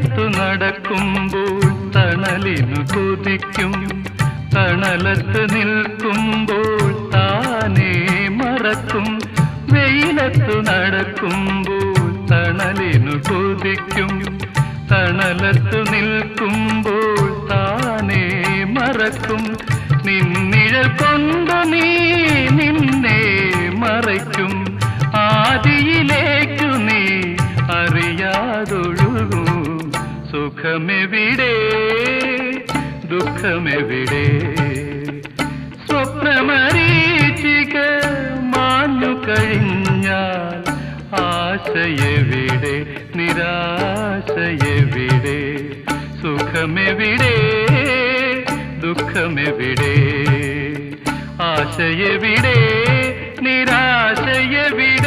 വെയിലത്തു നടക്കുമ്പോൾ തണലിനു കൊതിക്കും, തണലത്ത് നിൽക്കുമ്പോൾ താനേ മറക്കും. വെയിലത്തു നടക്കുമ്പോൾ തണലിനു കൊതിക്കും, തണലത്തു നിൽക്കുമ്പോൾ താനേ മറക്കും. നിന്നിഴൽ കൊണ്ടു നീ നിന്നെ മറയ്ക്കും, ആദിയിലേക്കു നീ അറിയാതൊഴുകും. സുഖമെവിടെ ദുഃഖമെവിടെ, സ്വപ്നമരീചിക മാഞ്ഞു കഴിഞ്ഞാൽ ആശയെവിടെ നിരാശയെവിടെ. സുഖമെവിടെ ദുഃഖമെവിടെ, ആശയെവിടെ നിരാശയെവിടെ.